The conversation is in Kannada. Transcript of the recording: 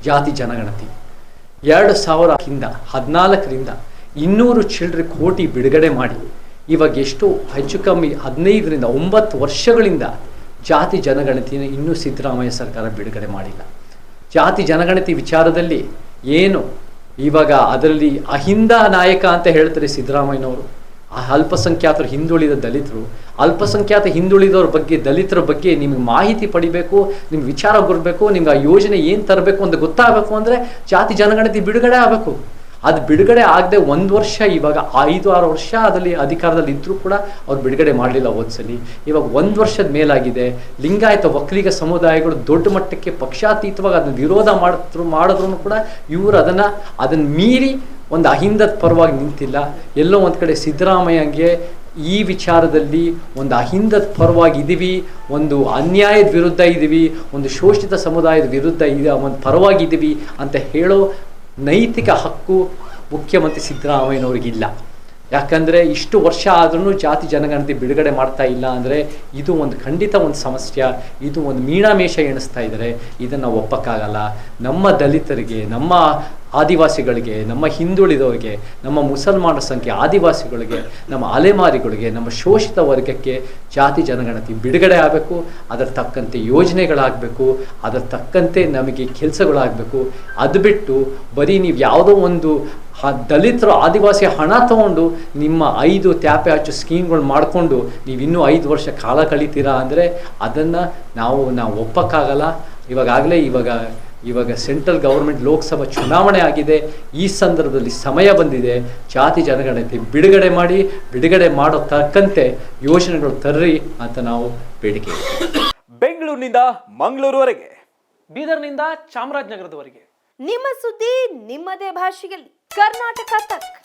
ಜಾತಿ ಜನಗಣತಿ 2014ರಿಂದ 200 ಚಿಲ್ಲರೆ ಕೋಟಿ ಬಿಡುಗಡೆ ಮಾಡಿ ಇವಾಗ ಎಷ್ಟು ಹೆಚ್ಚು ಕಮ್ಮಿ 15ರಿಂದ 9 ವರ್ಷಗಳಿಂದ ಜಾತಿ ಜನಗಣತಿಯನ್ನು ಇನ್ನೂ ಸಿದ್ದರಾಮಯ್ಯ ಸರ್ಕಾರ ಬಿಡುಗಡೆ ಮಾಡಿಲ್ಲ. ಜಾತಿ ಜನಗಣತಿ ವಿಚಾರದಲ್ಲಿ ಏನು ಇವಾಗ ಅದರಲ್ಲಿ ಅಹಿಂದ ನಾಯಕ ಅಂತ ಹೇಳ್ತಾರೆ ಸಿದ್ದರಾಮಯ್ಯನವರು. ಅಲ್ಪಸಂಖ್ಯಾತರು, ಹಿಂದುಳಿದ ದಲಿತರು, ಅಲ್ಪಸಂಖ್ಯಾತ ಹಿಂದುಳಿದವ್ರ ಬಗ್ಗೆ, ದಲಿತರ ಬಗ್ಗೆ ನಿಮ್ಗೆ ಮಾಹಿತಿ ಪಡಿಬೇಕು, ನಿಮ್ಗೆ ವಿಚಾರ ಬರಬೇಕು, ನಿಮ್ಗೆ ಆ ಯೋಜನೆ ಏನು ತರಬೇಕು ಅಂತ ಗೊತ್ತಾಗಬೇಕು ಅಂದರೆ ಜಾತಿ ಜನಗಣತಿ ಬಿಡುಗಡೆ ಆಗಬೇಕು. ಅದು ಬಿಡುಗಡೆ ಆಗದೆ 1 ವರ್ಷ, ಇವಾಗ 5-6 ವರ್ಷ ಅದರಲ್ಲಿ ಅಧಿಕಾರದಲ್ಲಿ ಇದ್ದರೂ ಕೂಡ ಅವ್ರು ಬಿಡುಗಡೆ ಮಾಡಲಿಲ್ಲ ಹೋದ್ಸಲಿ. ಇವಾಗ 1 ವರ್ಷದ ಮೇಲಾಗಿದೆ. ಲಿಂಗಾಯತ ಒಕ್ಕಲಿಗ ಸಮುದಾಯಗಳು ದೊಡ್ಡ ಮಟ್ಟಕ್ಕೆ ಪಕ್ಷಾತೀತವಾಗಿ ಅದನ್ನು ವಿರೋಧ ಮಾಡಿದ್ರು ಕೂಡ ಇವರು ಅದನ್ನು ಮೀರಿ ಒಂದು ಅಹಿಂದದ ಪರವಾಗಿ ನಿಂತಿಲ್ಲ. ಎಲ್ಲೋ ಒಂದು ಕಡೆ ಸಿದ್ದರಾಮಯ್ಯಂಗೆ ಈ ವಿಚಾರದಲ್ಲಿ ಒಂದು ಅಹಿಂದದ ಪರವಾಗಿ ಇದ್ದೀವಿ, ಒಂದು ಅನ್ಯಾಯದ ವಿರುದ್ಧ ಇದ್ದೀವಿ, ಒಂದು ಶೋಷಿತ ಸಮುದಾಯದ ವಿರುದ್ಧ ಒಂದು ಪರವಾಗಿದ್ದೀವಿ ಅಂತ ಹೇಳೋ ನೈತಿಕ ಹಕ್ಕು ಮುಖ್ಯಮಂತ್ರಿ ಸಿದ್ದರಾಮಯ್ಯನವ್ರಿಗಿಲ್ಲ. ಯಾಕಂದರೆ ಇಷ್ಟು ವರ್ಷ ಆದ್ರೂ ಜಾತಿ ಜನಗಣತಿ ಬಿಡುಗಡೆ ಮಾಡ್ತಾ ಇಲ್ಲ ಅಂದರೆ ಇದು ಒಂದು ಖಂಡಿತ ಒಂದು ಸಮಸ್ಯೆ, ಇದು ಒಂದು ಮೀಣಾಮೇಷ ಎಣಿಸ್ತಾ ಇದ್ದಾರೆ. ಇದನ್ನು ಒಪ್ಪಕ್ಕಾಗಲ್ಲ. ನಮ್ಮ ದಲಿತರಿಗೆ, ನಮ್ಮ ಆದಿವಾಸಿಗಳಿಗೆ, ನಮ್ಮ ಹಿಂದುಳಿದವರಿಗೆ, ನಮ್ಮ ಮುಸಲ್ಮಾನರ ಸಂಖ್ಯೆ ಆದಿವಾಸಿಗಳಿಗೆ, ನಮ್ಮ ಅಲೆಮಾರಿಗಳಿಗೆ, ನಮ್ಮ ಶೋಷಿತ ವರ್ಗಕ್ಕೆ ಜಾತಿ ಜನಗಣತಿ ಬಿಡುಗಡೆ ಆಗಬೇಕು. ಅದರ ತಕ್ಕಂತೆ ಯೋಜನೆಗಳಾಗಬೇಕು, ಅದರ ತಕ್ಕಂತೆ ನಮಗೆ ಕೆಲಸಗಳಾಗಬೇಕು. ಅದು ಬಿಟ್ಟು ಬರೀ ನೀವು ಯಾವುದೋ ಒಂದು ದಲಿತರು ಆದಿವಾಸಿ ಹಣ ತಗೊಂಡು ನಿಮ್ಮ 5 ತ್ಯಾಪೆ ಹಚ್ಚು ಸ್ಕೀಮ್ಗಳು ಮಾಡಿಕೊಂಡು ನೀವು ಇನ್ನೂ 5 ವರ್ಷ ಕಾಲ ಕಳೀತೀರಾ ಅಂದರೆ ಅದನ್ನು ನಾವು ಒಪ್ಪಕ್ಕಾಗಲ್ಲ. ಇವಾಗ ಸೆಂಟ್ರಲ್ ಗೌರ್ಮೆಂಟ್ ಲೋಕಸಭಾ ಚುನಾವಣೆ ಆಗಿದೆ. ಈ ಸಂದರ್ಭದಲ್ಲಿ ಸಮಯ ಬಂದಿದೆ. ಜಾತಿ ಜನಗಣತಿ ಬಿಡುಗಡೆ ಮಾಡೋ ತಕ್ಕಂತೆ ಯೋಜನೆಗಳು ತರ್ರಿ ಅಂತ ನಾವು ಬೇಡಿಕೆ. ಬೆಂಗಳೂರಿನಿಂದ ಮಂಗಳೂರುವರೆಗೆ, ಬೀದರ್ನಿಂದ ಚಾಮರಾಜನಗರದವರೆಗೆ ನಿಮ್ಮ ಸುದ್ದಿ ನಿಮ್ಮದೇ ಭಾಷೆಯಲ್ಲಿ ಕರ್ನಾಟಕ ತಕ್.